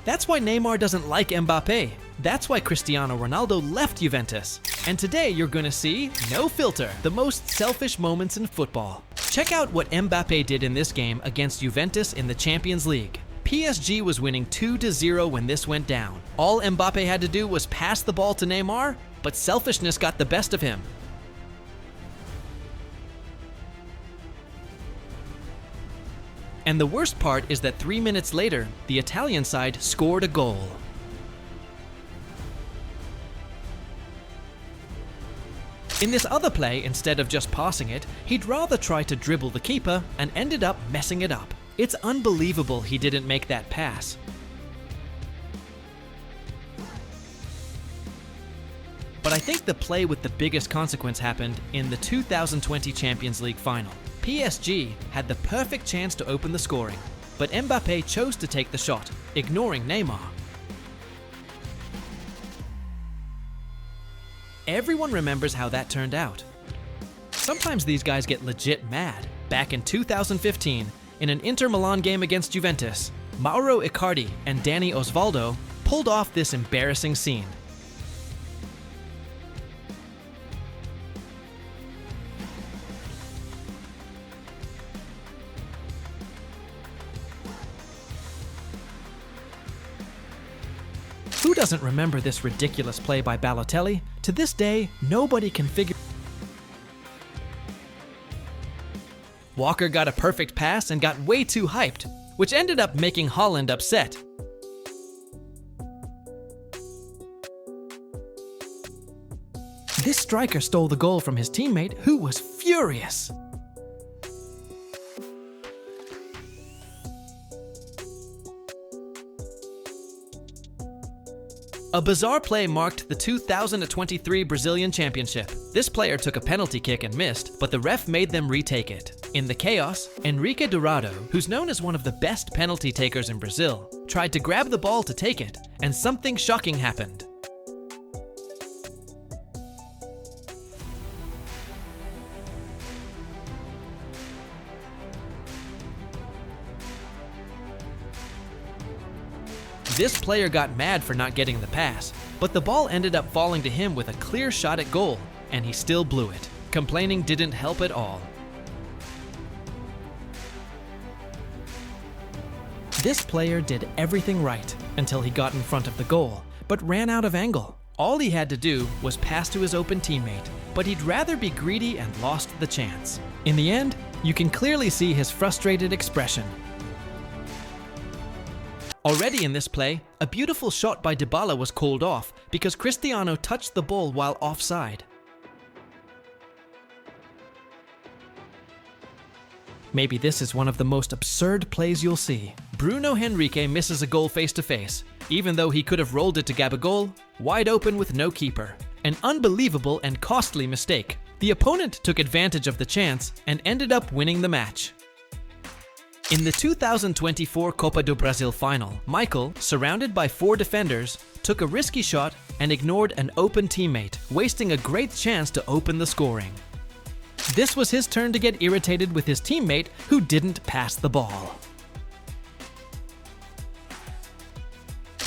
That's why Neymar doesn't like Mbappe. That's why Cristiano Ronaldo left Juventus. And today you're gonna see No Filter, the most selfish moments in football. Check out what Mbappe did in this game against Juventus in the Champions League. PSG was winning 2-0 when this went down. All Mbappe had to do was pass the ball to Neymar, but selfishness got the best of him. And the worst part is that 3 minutes later, the Italian side scored a goal. In this other play, instead of just passing it, he'd rather try to dribble the keeper and ended up messing it up. It's unbelievable he didn't make that pass. But I think the play with the biggest consequence happened in the 2020 Champions League final. PSG had the perfect chance to open the scoring, but Mbappe chose to take the shot, ignoring Neymar. Everyone remembers how that turned out. Sometimes these guys get legit mad. Back in 2015, in an Inter Milan game against Juventus, Mauro Icardi and Dani Osvaldo pulled off this embarrassing scene. Who doesn't remember this ridiculous play by Balotelli? To this day, nobody can figure. Walker got a perfect pass and got way too hyped, which ended up making Haaland upset. This striker stole the goal from his teammate, who was furious. A bizarre play marked the 2023 Brazilian Championship. This player took a penalty kick and missed, but the ref made them retake it. In the chaos, Henrique Dourado, who's known as one of the best penalty takers in Brazil, tried to grab the ball to take it, and something shocking happened. This player got mad for not getting the pass, but the ball ended up falling to him with a clear shot at goal, and he still blew it. Complaining didn't help at all. This player did everything right until he got in front of the goal, but ran out of angle. All he had to do was pass to his open teammate, but he'd rather be greedy and lost the chance. In the end, you can clearly see his frustrated expression. Already in this play, a beautiful shot by Dybala was called off because Cristiano touched the ball while offside. Maybe this is one of the most absurd plays you'll see. Bruno Henrique misses a goal face-to-face, even though he could have rolled it to Gabigol, wide open with no keeper. An unbelievable and costly mistake. The opponent took advantage of the chance and ended up winning the match. In the 2024 Copa do Brasil final, Michael, surrounded by 4 defenders, took a risky shot and ignored an open teammate, wasting a great chance to open the scoring. This was his turn to get irritated with his teammate who didn't pass the ball.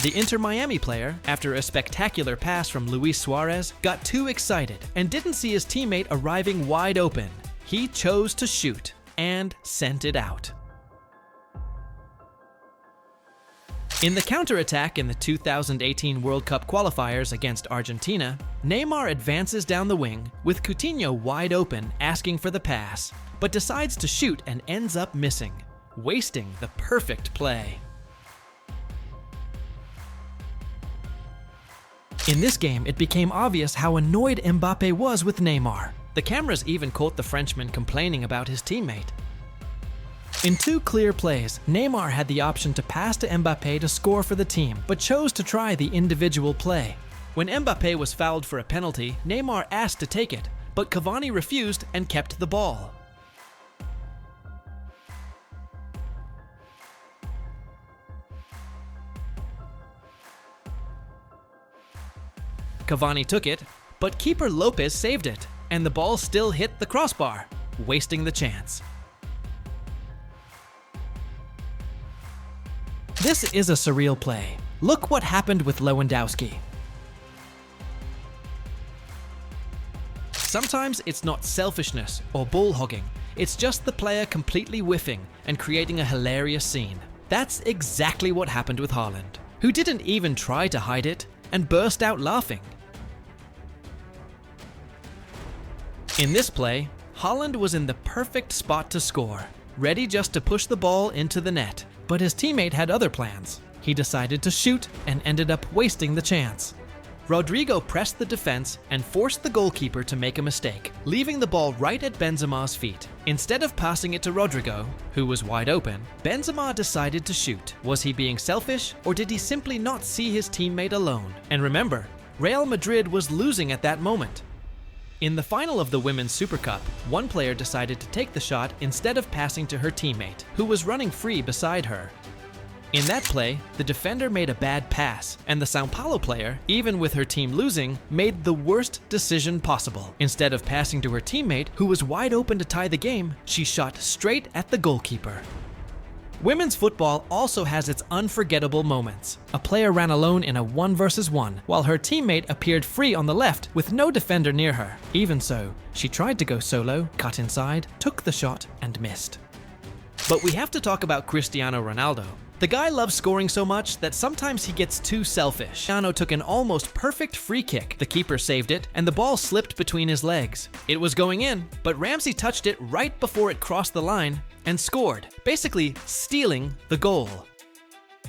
The Inter Miami player, after a spectacular pass from Luis Suarez, got too excited and didn't see his teammate arriving wide open. He chose to shoot and sent it out. In the counterattack in the 2018 World Cup qualifiers against Argentina, Neymar advances down the wing with Coutinho wide open asking for the pass, but decides to shoot and ends up missing, wasting the perfect play. In this game, it became obvious how annoyed Mbappe was with Neymar. The cameras even caught the Frenchman complaining about his teammate. In 2 clear plays, Neymar had the option to pass to Mbappe to score for the team, but chose to try the individual play. When Mbappe was fouled for a penalty, Neymar asked to take it, but Cavani refused and kept the ball. Cavani took it, but keeper Lopez saved it, and the ball still hit the crossbar, wasting the chance. This is a surreal play. Look what happened with Lewandowski. Sometimes it's not selfishness or ball hogging, it's just the player completely whiffing and creating a hilarious scene. That's exactly what happened with Haaland, who didn't even try to hide it and burst out laughing. In this play, Haaland was in the perfect spot to score, ready just to push the ball into the net, but his teammate had other plans. He decided to shoot and ended up wasting the chance. Rodrigo pressed the defense and forced the goalkeeper to make a mistake, leaving the ball right at Benzema's feet. Instead of passing it to Rodrigo, who was wide open, Benzema decided to shoot. Was he being selfish, or did he simply not see his teammate alone? And remember, Real Madrid was losing at that moment. In the final of the Women's Super Cup, one player decided to take the shot instead of passing to her teammate, who was running free beside her. In that play, the defender made a bad pass, and the São Paulo player, even with her team losing, made the worst decision possible. Instead of passing to her teammate, who was wide open to tie the game, she shot straight at the goalkeeper. Women's football also has its unforgettable moments. A player ran alone in a 1 versus 1, while her teammate appeared free on the left with no defender near her. Even so, she tried to go solo, cut inside, took the shot, and missed. But we have to talk about Cristiano Ronaldo. The guy loves scoring so much that sometimes he gets too selfish. Cristiano took an almost perfect free kick. The keeper saved it, and the ball slipped between his legs. It was going in, but Ramsey touched it right before it crossed the line and scored, basically stealing the goal.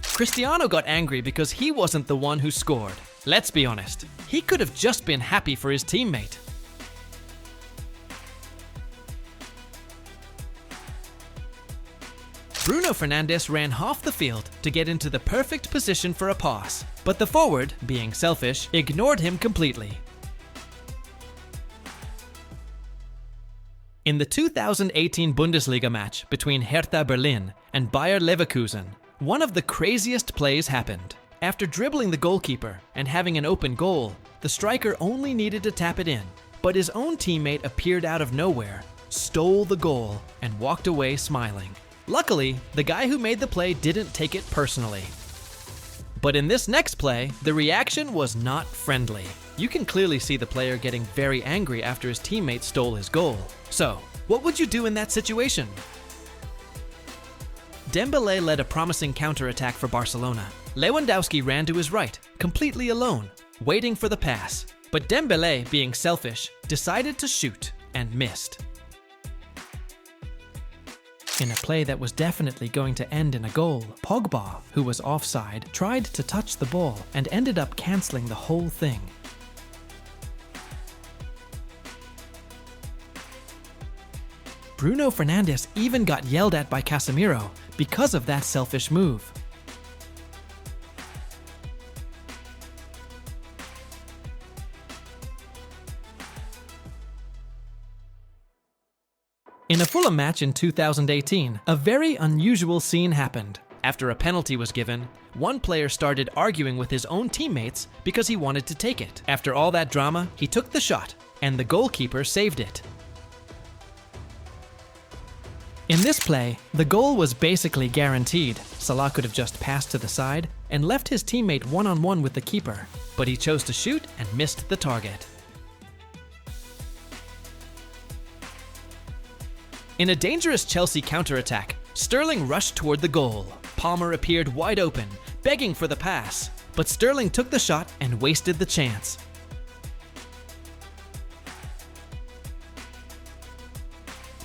Cristiano got angry because he wasn't the one who scored. Let's be honest, he could have just been happy for his teammate. Bruno Fernandes ran half the field to get into the perfect position for a pass, but the forward, being selfish, ignored him completely. In the 2018 Bundesliga match between Hertha Berlin and Bayer Leverkusen, one of the craziest plays happened. After dribbling the goalkeeper and having an open goal, the striker only needed to tap it in, but his own teammate appeared out of nowhere, stole the goal, and walked away smiling. Luckily, the guy who made the play didn't take it personally. But in this next play, the reaction was not friendly. You can clearly see the player getting very angry after his teammate stole his goal. So, what would you do in that situation? Dembélé led a promising counterattack for Barcelona. Lewandowski ran to his right, completely alone, waiting for the pass. But Dembélé, being selfish, decided to shoot and missed. In a play that was definitely going to end in a goal, Pogba, who was offside, tried to touch the ball and ended up cancelling the whole thing. Bruno Fernandes even got yelled at by Casemiro because of that selfish move. In a Fulham match in 2018, a very unusual scene happened. After a penalty was given, one player started arguing with his own teammates because he wanted to take it. After all that drama, he took the shot, and the goalkeeper saved it. In this play, the goal was basically guaranteed. Salah could have just passed to the side and left his teammate one-on-one with the keeper, but he chose to shoot and missed the target. In a dangerous Chelsea counterattack, Sterling rushed toward the goal. Palmer appeared wide open, begging for the pass, but Sterling took the shot and wasted the chance.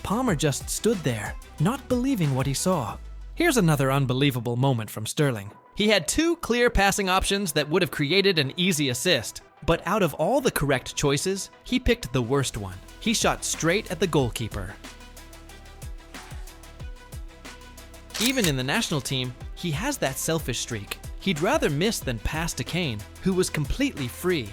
Palmer just stood there, not believing what he saw. Here's another unbelievable moment from Sterling. He had two clear passing options that would have created an easy assist, but out of all the correct choices, he picked the worst one. He shot straight at the goalkeeper. Even in the national team, he has that selfish streak. He'd rather miss than pass to Kane, who was completely free.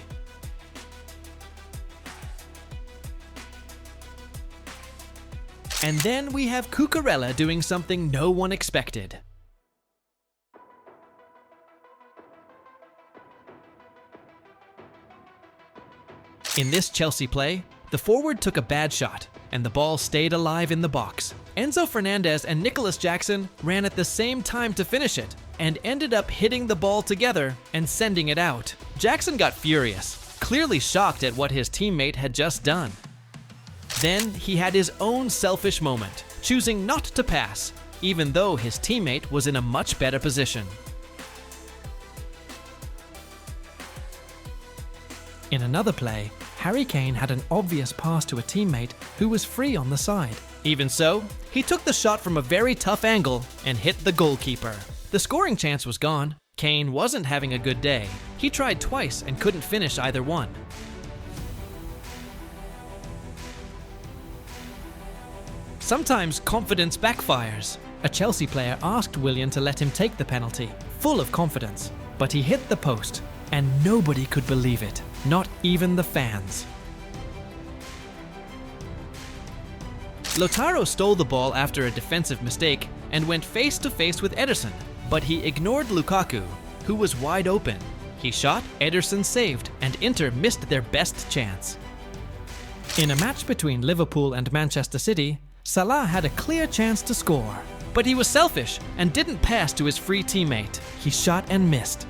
And then we have Cucurella doing something no one expected. In this Chelsea play, the forward took a bad shot, and the ball stayed alive in the box. Enzo Fernandez and Nicholas Jackson ran at the same time to finish it, and ended up hitting the ball together and sending it out. Jackson got furious, clearly shocked at what his teammate had just done. Then he had his own selfish moment, choosing not to pass, even though his teammate was in a much better position. In another play, Harry Kane had an obvious pass to a teammate who was free on the side. Even so, he took the shot from a very tough angle and hit the goalkeeper. The scoring chance was gone. Kane wasn't having a good day. He tried twice and couldn't finish either one. Sometimes confidence backfires. A Chelsea player asked Willian to let him take the penalty, full of confidence, but he hit the post, and nobody could believe it, not even the fans. Lautaro stole the ball after a defensive mistake and went face to face with Ederson, but he ignored Lukaku, who was wide open. He shot, Ederson saved, and Inter missed their best chance. In a match between Liverpool and Manchester City, Salah had a clear chance to score, but he was selfish and didn't pass to his free teammate. He shot and missed.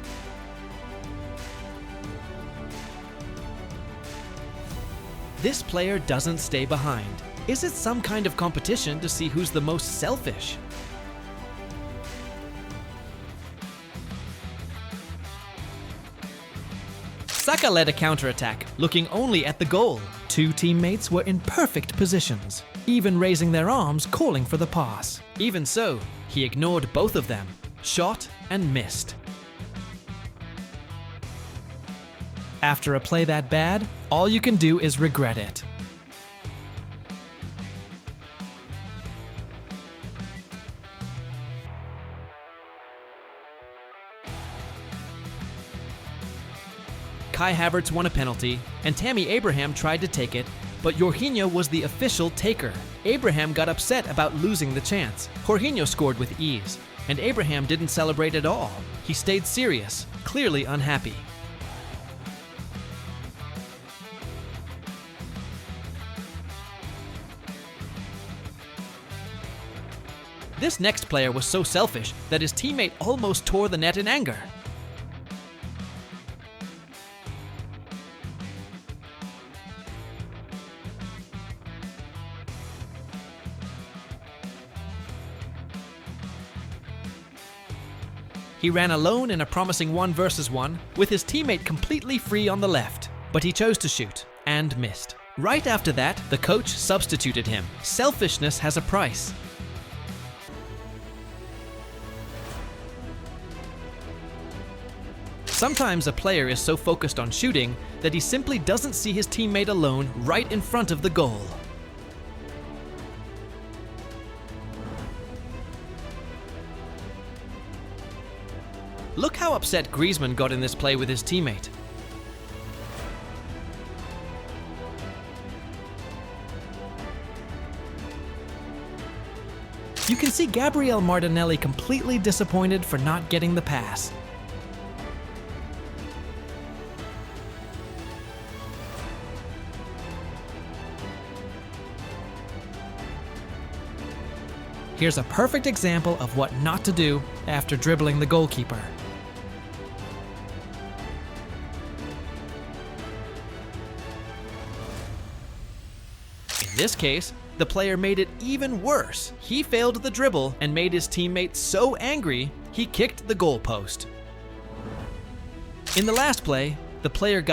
This player doesn't stay behind. Is it some kind of competition to see who's the most selfish? Saka led a counterattack, looking only at the goal. Two teammates were in perfect positions, even raising their arms calling for the pass. Even so, he ignored both of them, shot and missed. After a play that bad, all you can do is regret it. Kai Havertz won a penalty, and Tammy Abraham tried to take it, but Jorginho was the official taker. Abraham got upset about losing the chance. Jorginho scored with ease, and Abraham didn't celebrate at all. He stayed serious, clearly unhappy. This next player was so selfish that his teammate almost tore the net in anger. He ran alone in a promising 1-versus-1 with his teammate completely free on the left, but he chose to shoot and missed. Right after that, the coach substituted him. Selfishness has a price. Sometimes a player is so focused on shooting that he simply doesn't see his teammate alone right in front of the goal. Look how upset Griezmann got in this play with his teammate. You can see Gabriel Martinelli completely disappointed for not getting the pass. Here's a perfect example of what not to do after dribbling the goalkeeper. In this case, the player made it even worse. He failed the dribble and made his teammate so angry, he kicked the goalpost. In the last play, the player got